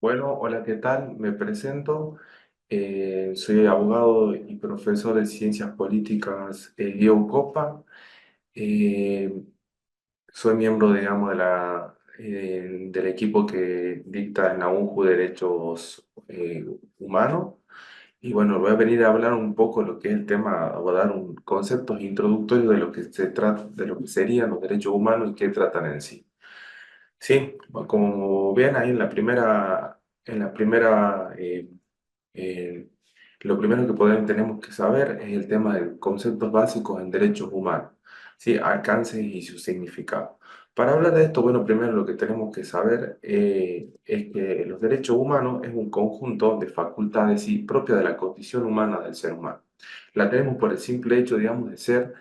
Bueno, hola, ¿qué tal? Me presento. Soy abogado y profesor de Ciencias Políticas Diego Copa. Eh, Soy miembro, digamos, del equipo que dicta en la UNJU Derechos Humanos. Y bueno, voy a venir a hablar un poco de lo que es el tema, o a dar un conceptos introductorios de lo que se trata, de lo que serían los derechos humanos y qué tratan en sí. Sí, como ven ahí en la primera, lo primero que tenemos que saber es el tema de conceptos básicos en derechos humanos, ¿sí? Alcances y su significado. Para hablar de esto, bueno, primero lo que tenemos que saber es que los derechos humanos es un conjunto de facultades sí, propias de la condición humana del ser humano. La tenemos por el simple hecho, digamos, de ser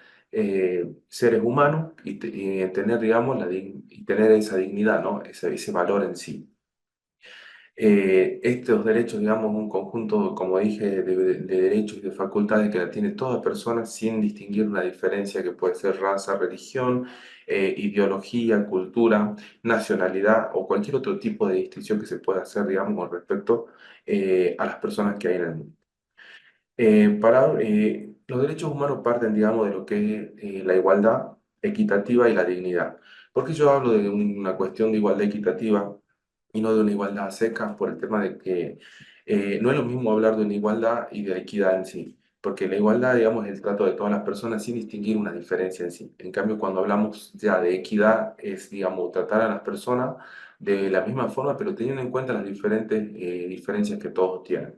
seres humanos y tener, digamos, y tener esa dignidad, ¿no? Ese valor en sí. Estos derechos, digamos, un conjunto, como dije, de derechos y de facultades que la tiene toda persona sin distinguir una diferencia que puede ser raza, religión, ideología, cultura, nacionalidad o cualquier otro tipo de distinción que se pueda hacer, digamos, con respecto a las personas que hay en el mundo. Los derechos humanos parten, digamos, de lo que es la igualdad equitativa y la dignidad. ¿Por qué yo hablo de una cuestión de igualdad equitativa y no de una igualdad a secas? Por el tema de que no es lo mismo hablar de una igualdad y de equidad en sí, porque la igualdad, digamos, es el trato de todas las personas sin distinguir una diferencia en sí. En cambio, cuando hablamos ya de equidad, es, digamos, tratar a las personas de la misma forma, pero teniendo en cuenta las diferentes diferencias que todos tienen.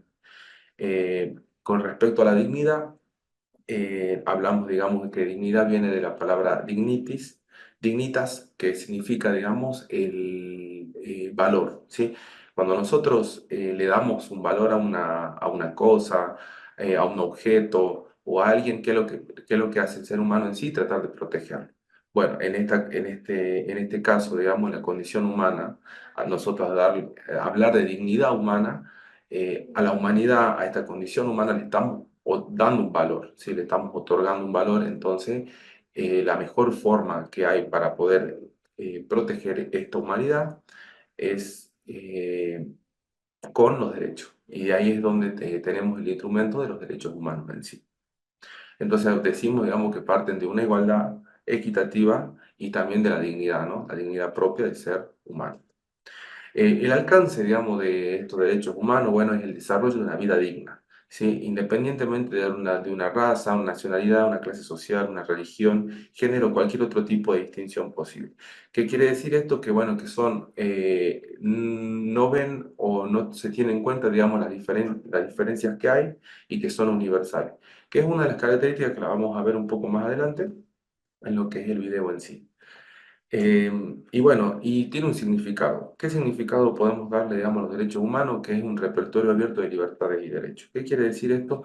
Con respecto a la dignidad, hablamos, digamos, de que dignidad viene de la palabra dignitas, que significa, digamos, el valor, ¿sí? Cuando nosotros le damos un valor a una cosa, a un objeto o a alguien, qué es lo que hace el ser humano en sí? Tratar de protegerlo. Bueno, en este caso, digamos, la condición humana, a nosotros hablar de dignidad humana, a la humanidad, a esta condición humana le estamos dando un valor, ¿sí? Le estamos otorgando un valor. Entonces, la mejor forma que hay para poder proteger esta humanidad es con los derechos. Y de ahí es donde tenemos el instrumento de los derechos humanos en sí. Entonces, decimos, digamos, que parten de una igualdad equitativa y también de la dignidad, ¿no? La dignidad propia del ser humano. El alcance, digamos, de estos derechos humanos, bueno, es el desarrollo de una vida digna, ¿sí? Independientemente de una raza, una nacionalidad, una clase social, una religión, género, cualquier otro tipo de distinción posible. ¿Qué quiere decir esto? Que, bueno, que son, no ven o no se tienen en cuenta, digamos, las diferencias que hay y que son universales, que es una de las características que la vamos a ver un poco más adelante en lo que es el video en sí. Y bueno, y tiene un significado. ¿Qué significado podemos darle, digamos, a los derechos humanos? Que es un repertorio abierto de libertades y derechos. ¿Qué quiere decir esto?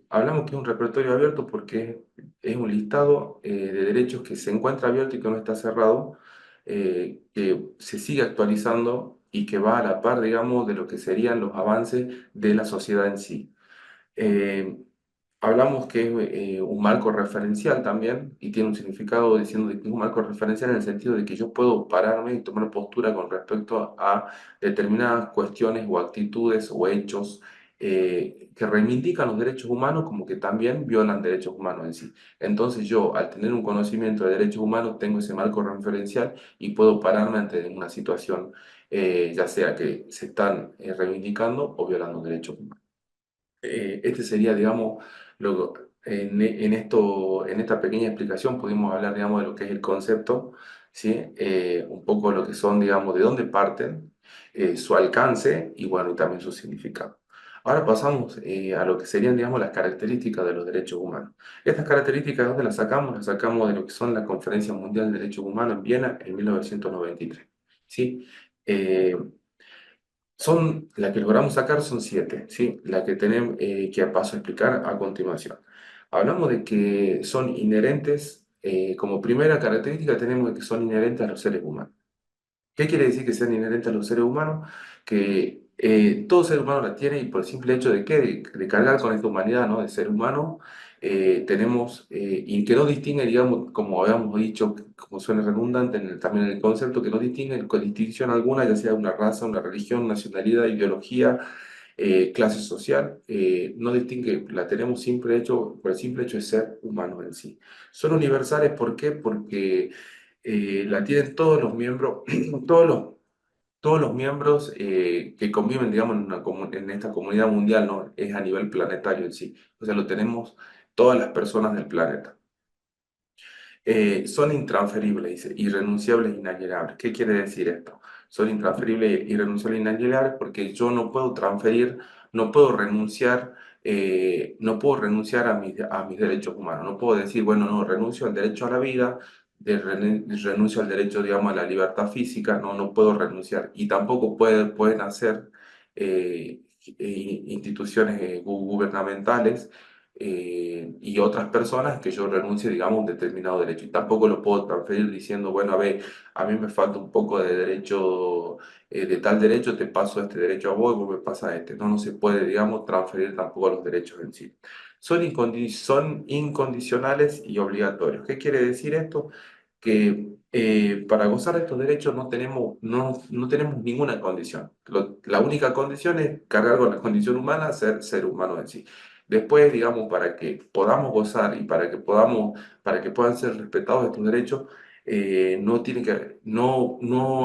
Hablamos que es un repertorio abierto porque es un listado de derechos que se encuentra abierto y que no está cerrado, que se sigue actualizando y que va a la par, digamos, de lo que serían los avances de la sociedad en sí. Eh, Hablamos que es un marco referencial también y tiene un significado diciendo de que es un marco referencial en el sentido de que yo puedo pararme y tomar postura con respecto a determinadas cuestiones o actitudes o hechos que reivindican los derechos humanos como que también violan derechos humanos en sí. Entonces yo, al tener un conocimiento de derechos humanos, tengo ese marco referencial y puedo pararme ante una situación, ya sea que se están reivindicando o violando derechos humanos. Este sería, digamos, lo, en esta pequeña explicación pudimos hablar, digamos, de lo que es el concepto, ¿sí? Un poco lo que son, digamos, de dónde parten, su alcance y, bueno, y también su significado. Ahora pasamos a lo que serían, digamos, las características de los derechos humanos. Estas características, ¿dónde las sacamos? Las sacamos de lo que son la Conferencia Mundial de Derechos Humanos en Viena en 1993, ¿sí? Eh, la que logramos sacar son siete, ¿sí? La que tenemos, que paso a explicar a continuación. Hablamos de que son inherentes, como primera característica tenemos de que son inherentes a los seres humanos. ¿Qué quiere decir que sean inherentes a los seres humanos? Que todo ser humano la tiene y por el simple hecho de que de cargar con esta humanidad, ¿no? De ser humano, y que no distingue, digamos, como habíamos dicho, como suena redundante también en el concepto, que no distingue con distinción alguna, ya sea una raza, una religión, nacionalidad, ideología, clase social, no distingue, la tenemos simple hecho, por el simple hecho de ser humanos en sí. Son universales, ¿por qué? Porque la tienen todos los miembros, todos los todos los miembros que conviven, digamos, en esta comunidad mundial, ¿no? Es a nivel planetario en sí. O sea, lo tenemos todas las personas del planeta. Son intransferibles, dice, irrenunciables e inalienables. ¿Qué quiere decir esto? Son intransferibles, irrenunciables e inalienables porque yo no puedo transferir, no puedo renunciar, no puedo renunciar a mis derechos humanos. No puedo decir, bueno, no, renuncio al derecho a la vida, renuncio al derecho, digamos, a la libertad física. No, no puedo renunciar. Y tampoco pueden hacer instituciones gubernamentales y otras personas que yo renuncie, digamos, a un determinado derecho. Y tampoco lo puedo transferir diciendo, bueno, a ver, a mí me falta un poco de derecho, de tal derecho, te paso este derecho a vos y vos me pasas este. No, no se puede, digamos, transferir tampoco los derechos en sí. Son incondicionales y obligatorios. ¿Qué quiere decir esto? Que para gozar de estos derechos no tenemos ninguna condición. La única condición es cargar con la condición humana, ser humano en sí. Después, digamos, para que podamos gozar y para que puedan ser respetados estos derechos, no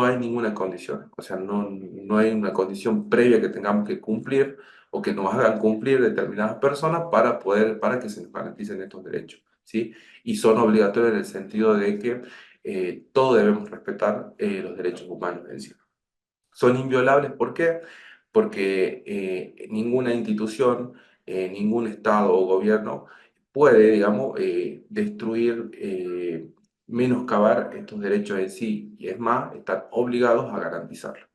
hay ninguna condición. O sea, no hay una condición previa que tengamos que cumplir o que nos hagan cumplir determinadas personas para que se nos garanticen estos derechos, ¿sí? Y son obligatorios en el sentido de que todos debemos respetar los derechos humanos en sí. Son inviolables, ¿por qué? Porque ninguna institución, ningún Estado o gobierno puede, digamos, destruir, menoscabar estos derechos en sí, y es más, están obligados a garantizarlos.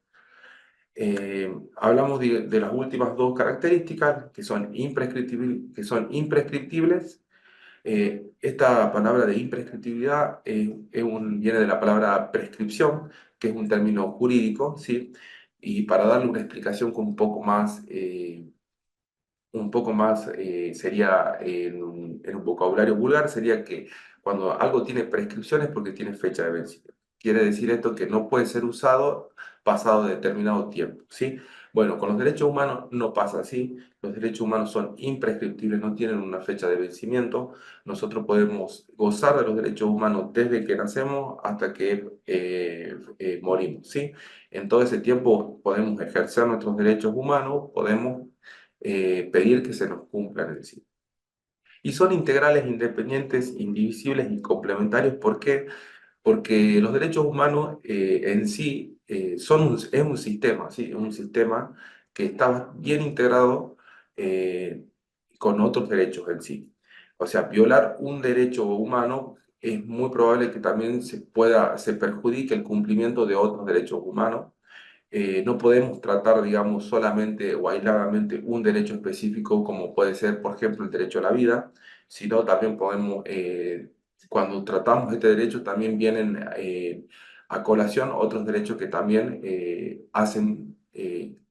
Hablamos de las últimas dos características, que son imprescriptibles. Esta palabra de imprescriptibilidad viene de la palabra prescripción, que es un término jurídico, ¿sí? Y para darle una explicación con un poco más sería en un vocabulario vulgar, sería que cuando algo tiene prescripción es porque tiene fecha de vencimiento. Quiere decir esto que no puede ser usado pasado determinado tiempo, ¿sí? Bueno, con los derechos humanos no pasa así. Los derechos humanos son imprescriptibles, no tienen una fecha de vencimiento. Nosotros podemos gozar de los derechos humanos desde que nacemos hasta que morimos, ¿sí? En todo ese tiempo podemos ejercer nuestros derechos humanos, podemos pedir que se nos cumplan en sí. Y son integrales, independientes, indivisibles y complementarios. ¿Por qué? Porque los derechos humanos en sí es un sistema, ¿sí? Es un sistema que está bien integrado eh, con otros derechos en sí. O sea, violar un derecho humano es muy probable que también se perjudique el cumplimiento de otros derechos humanos. No podemos tratar, digamos, solamente o aisladamente un derecho específico, como puede ser, por ejemplo, el derecho a la vida, sino también podemos, cuando tratamos este derecho, también vienen a colación otros derechos que también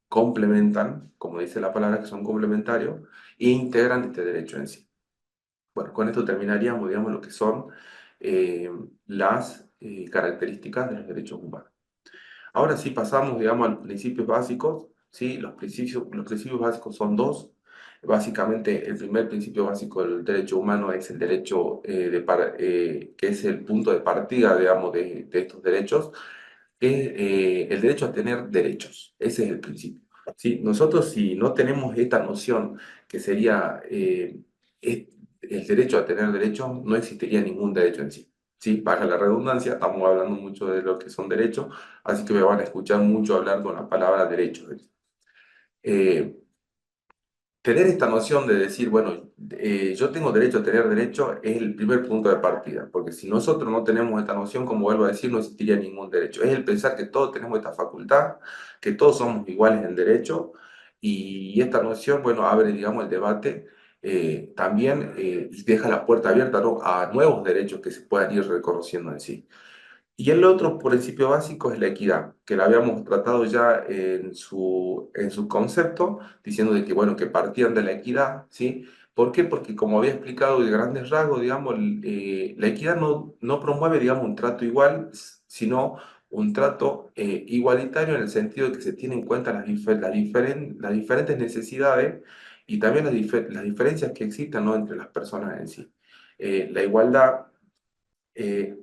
complementan, como dice la palabra, que son complementarios, e integran este derecho en sí. Bueno, con esto terminaríamos, digamos, lo que son las características de los derechos humanos. Ahora sí pasamos, digamos, a los principios básicos, ¿sí? Los principios básicos son dos. Básicamente, el primer principio básico del derecho humano es el derecho, que es el punto de partida, digamos, de estos derechos, que es el derecho a tener derechos. Ese es el principio. ¿Sí? Nosotros, si no tenemos esta noción, que sería es- el derecho a tener derechos, no existiría ningún derecho en sí. ¿Sí? Para la redundancia, estamos hablando mucho de lo que son derechos, así que me van a escuchar mucho hablar con la palabra derechos. Eh, Tener esta noción de decir, bueno, yo tengo derecho a tener derecho es el primer punto de partida, porque si nosotros no tenemos esta noción, como vuelvo a decir, no existiría ningún derecho. Es el pensar que todos tenemos esta facultad, que todos somos iguales en derecho, y esta noción, bueno, abre, digamos, el debate también y deja la puerta abierta, ¿no?, a nuevos derechos que se puedan ir reconociendo en sí. Y el otro principio básico es la equidad, que la habíamos tratado ya en su concepto, diciendo de que, bueno, que partían de la equidad, ¿sí? ¿Por qué? Porque como había explicado de grandes rasgos, digamos, la equidad no promueve, digamos, un trato igual, sino un trato igualitario en el sentido de que se tienen en cuenta las diferentes necesidades y también las diferencias que existen, ¿no?, entre las personas en sí. La igualdad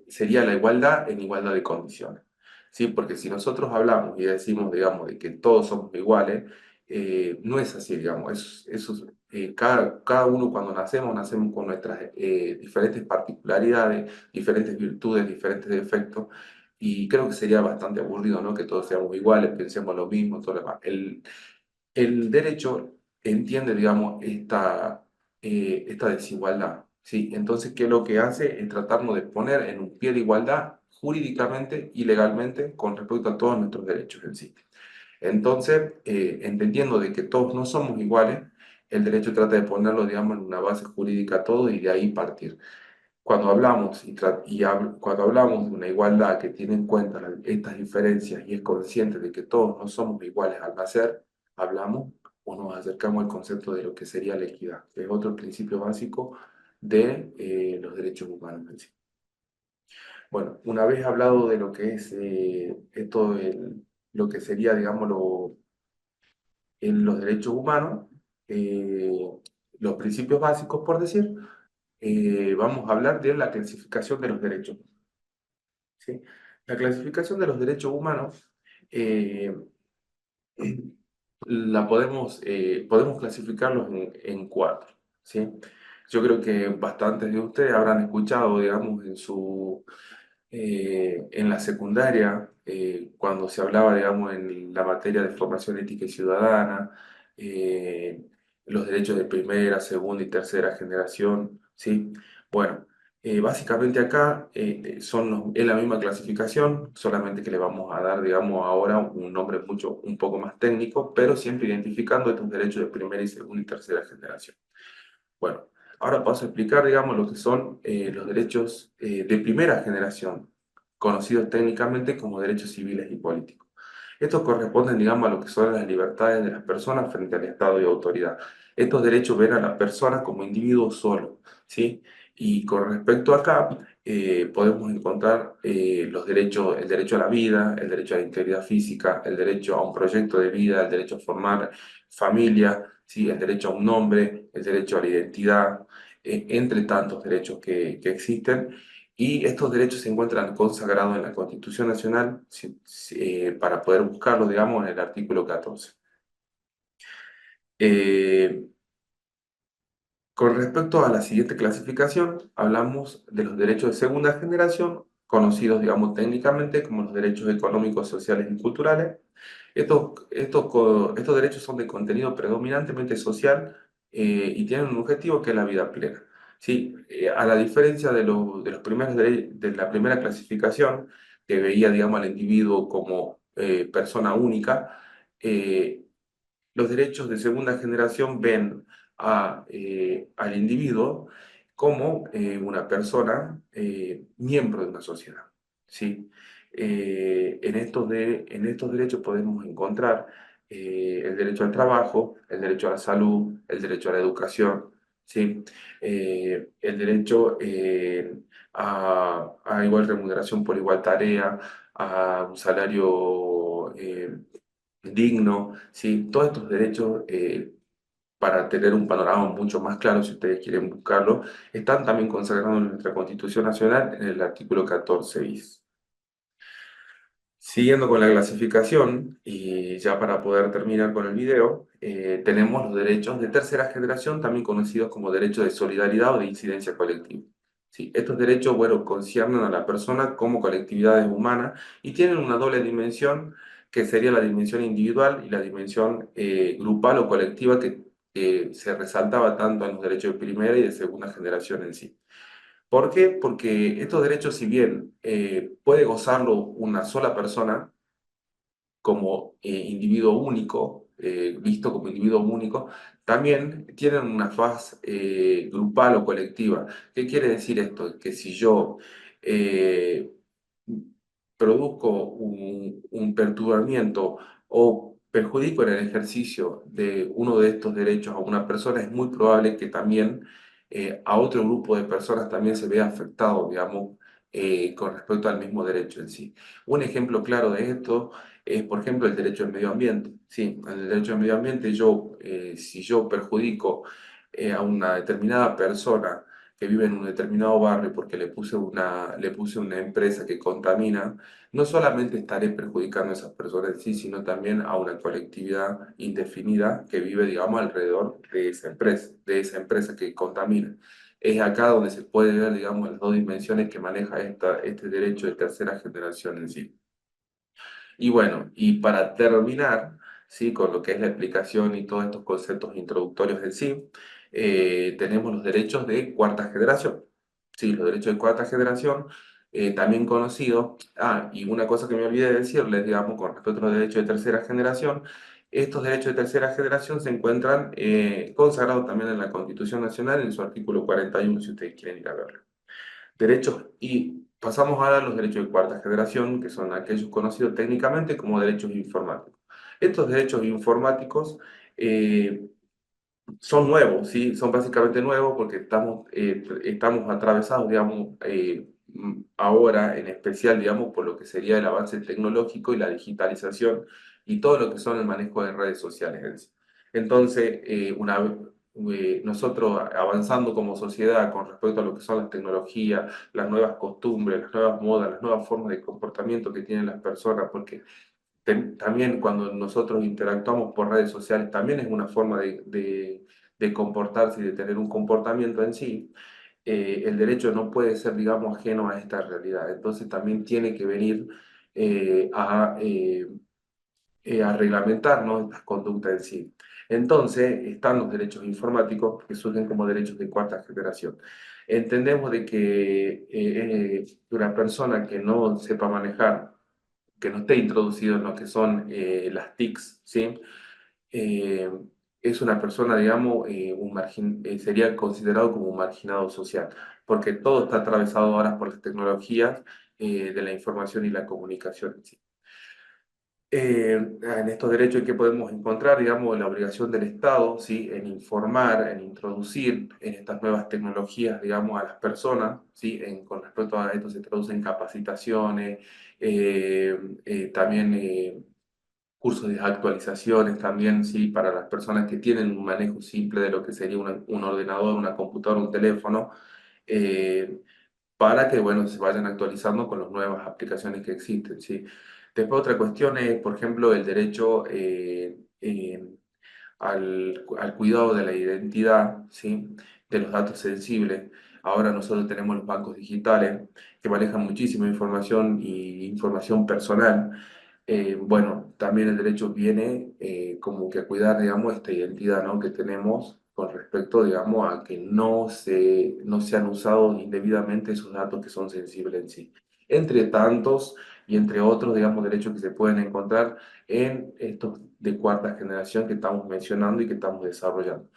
sería la igualdad en igualdad de condiciones. ¿Sí? Porque si nosotros hablamos y decimos, digamos, de que todos somos iguales, no es así, digamos. Cada uno cuando nacemos con nuestras diferentes particularidades, diferentes virtudes, diferentes defectos, y creo que sería bastante aburrido, ¿no? Que todos seamos iguales, pensemos lo mismo, todo lo demás. El derecho entiende, digamos, esta desigualdad, ¿sí? Entonces, ¿qué es lo que hace? Es tratarnos de poner en un pie de igualdad jurídicamente y legalmente con respecto a todos nuestros derechos en sí. Entonces, entendiendo de que todos no somos iguales, el derecho trata de ponerlo, digamos, en una base jurídica a todo y de ahí partir. Cuando hablamos, cuando hablamos de una igualdad que tiene en cuenta estas diferencias y es consciente de que todos no somos iguales al nacer, hablamos o nos acercamos al concepto de lo que sería la equidad, que es otro principio básico de los derechos humanos en sí. Bueno, una vez hablado de lo que es lo que sería, digamos, en los derechos humanos, eh, los principios básicos, por decir, vamos a hablar de la clasificación de los derechos. ¿Sí? La clasificación de los derechos humanos eh, podemos clasificarlos en cuatro. ¿Sí? Yo creo que bastantes de ustedes habrán escuchado, digamos, en la secundaria, cuando se hablaba, digamos, en la materia de formación ética y ciudadana, eh, los derechos de primera, segunda y tercera generación, ¿sí? Bueno, básicamente acá es la misma clasificación, solamente que le vamos a dar, digamos, ahora un nombre un poco más técnico, pero siempre identificando estos derechos de primera y segunda y tercera generación. Bueno, ahora paso a explicar, digamos, lo que son los derechos de primera generación, conocidos técnicamente como derechos civiles y políticos. Estos corresponden, digamos, a lo que son las libertades de las personas frente al Estado y autoridad. Estos derechos ven a las personas como individuos solos, ¿sí? Y con respecto a acá, podemos encontrar el derecho a la vida, el derecho a la integridad física, el derecho a un proyecto de vida, el derecho a formar familia, ¿sí? El derecho a un nombre, el derecho a la identidad, entre tantos derechos que existen. Y estos derechos se encuentran consagrados en la Constitución Nacional para poder buscarlos, digamos, en el artículo 14. Eh, con respecto a la siguiente clasificación, hablamos de los derechos de segunda generación, conocidos, digamos, técnicamente como los derechos económicos, sociales y culturales. Estos derechos son de contenido predominantemente social y tienen un objetivo que es la vida plena. ¿Sí? A la diferencia de los de la primera clasificación, que veía, digamos, al individuo como persona única, eh, los derechos de segunda generación ven al individuo como una persona miembro de una sociedad. ¿Sí? En estos derechos podemos encontrar el derecho al trabajo, el derecho a la salud, el derecho a la educación, ¿sí? El derecho a igual remuneración por igual tarea, a un salario digno, ¿sí? Todos estos derechos, para tener un panorama mucho más claro, si ustedes quieren buscarlo, están también consagrados en nuestra Constitución Nacional en el artículo 14 bis. Siguiendo con la clasificación, y ya para poder terminar con el video, tenemos los derechos de tercera generación, también conocidos como derechos de solidaridad o de incidencia colectiva. Sí, estos derechos, bueno, conciernen a la persona como colectividades humanas y tienen una doble dimensión, que sería la dimensión individual y la dimensión grupal o colectiva que se resaltaba tanto en los derechos de primera y de segunda generación en sí. ¿Por qué? Porque estos derechos, si bien puede gozarlo una sola persona como individuo único, visto como individuo único, también tienen una faz grupal o colectiva. ¿Qué quiere decir esto? Que si yo eh, produzco un perturbamiento o perjudico en el ejercicio de uno de estos derechos a una persona, es muy probable que también a otro grupo de personas también se vea afectado, digamos, con respecto al mismo derecho en sí. Un ejemplo claro de esto es, por ejemplo, el derecho al medio ambiente. Sí, en el derecho al medio ambiente, si yo perjudico a una determinada persona que vive en un determinado barrio porque le puse una empresa que contamina, no solamente estaré perjudicando a esas personas en sí, sino también a una colectividad indefinida que vive, digamos, alrededor de esa empresa que contamina. Es acá donde se puede ver, digamos, las dos dimensiones que maneja este derecho de tercera generación en sí. Y bueno, y para terminar, ¿sí? Con lo que es la explicación y todos estos conceptos introductorios en sí, tenemos los derechos de cuarta generación. Sí, los derechos de cuarta generación, también conocidos. Ah, y una cosa que me olvidé de decirles, digamos, con respecto a los derechos de tercera generación, estos derechos de tercera generación se encuentran consagrados también en la Constitución Nacional en su artículo 41, si ustedes quieren ir a verlo. Derechos, y pasamos ahora a los derechos de cuarta generación, que son aquellos conocidos técnicamente como derechos informáticos. Estos derechos informáticos eh, son nuevos, ¿sí? Son básicamente nuevos porque estamos atravesados, digamos, ahora en especial, digamos, por lo que sería el avance tecnológico y la digitalización y todo lo que son el manejo de redes sociales en sí. Entonces, nosotros avanzando como sociedad con respecto a lo que son las tecnologías, las nuevas costumbres, las nuevas modas, las nuevas formas de comportamiento que tienen las personas, porque también cuando nosotros interactuamos por redes sociales, también es una forma de comportarse y de tener un comportamiento en sí. El derecho no puede ser, digamos, ajeno a esta realidad. Entonces también tiene que venir a reglamentar, ¿no?, estas conductas en sí. Entonces están los derechos informáticos que surgen como derechos de cuarta generación. Entendemos de que una persona que no sepa manejar, que no esté introducido en lo que son las TICs, ¿sí? Eh, es una persona, digamos, sería considerado como un marginado social, porque todo está atravesado ahora por las tecnologías de la información y la comunicación en sí. En estos derechos que podemos encontrar, digamos, la obligación del Estado, ¿sí?, en informar, en introducir en estas nuevas tecnologías, digamos, a las personas, ¿sí? Con respecto a esto se traducen capacitaciones, también cursos de actualizaciones, también, ¿sí?, para las personas que tienen un manejo simple de lo que sería un ordenador, una computadora, un teléfono, eh, para que, bueno, se vayan actualizando con las nuevas aplicaciones que existen, ¿sí? Después otra cuestión es, por ejemplo, el derecho al cuidado de la identidad, ¿sí?, de los datos sensibles. Ahora nosotros tenemos los bancos digitales que manejan muchísima información y información personal. Bueno, también el derecho viene como que a cuidar, digamos, esta identidad, ¿no?, que tenemos con respecto, digamos, a que no sean usados indebidamente esos datos que son sensibles en sí. Entre tantos y entre otros, digamos, derechos que se pueden encontrar en estos de cuarta generación que estamos mencionando y que estamos desarrollando.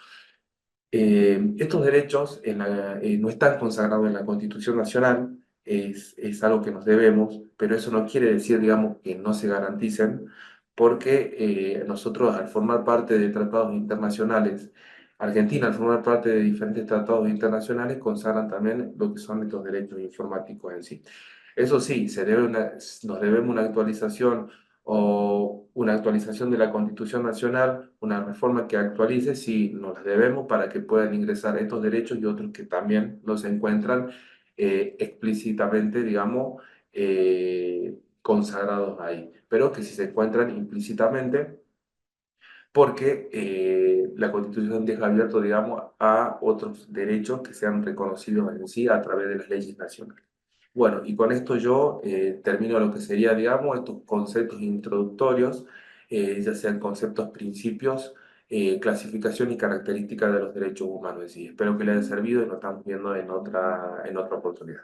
Estos derechos no están consagrados en la Constitución Nacional, es algo que nos debemos, pero eso no quiere decir, digamos, que no se garanticen, porque nosotros al formar parte de tratados internacionales, Argentina al formar parte de diferentes tratados internacionales, consagran también lo que son estos derechos informáticos en sí. Eso sí, nos debemos una actualización o una actualización de la Constitución Nacional, una reforma que actualice, si nos las debemos para que puedan ingresar estos derechos y otros que también no se encuentran explícitamente, digamos, consagrados ahí, pero que sí se encuentran implícitamente porque la Constitución deja abierto, digamos, a otros derechos que sean reconocidos en sí a través de las leyes nacionales. Bueno, y con esto yo termino lo que sería, digamos, estos conceptos introductorios, ya sean conceptos, principios, clasificación y características de los derechos humanos en sí. Espero que les haya servido y nos estamos viendo en otra oportunidad.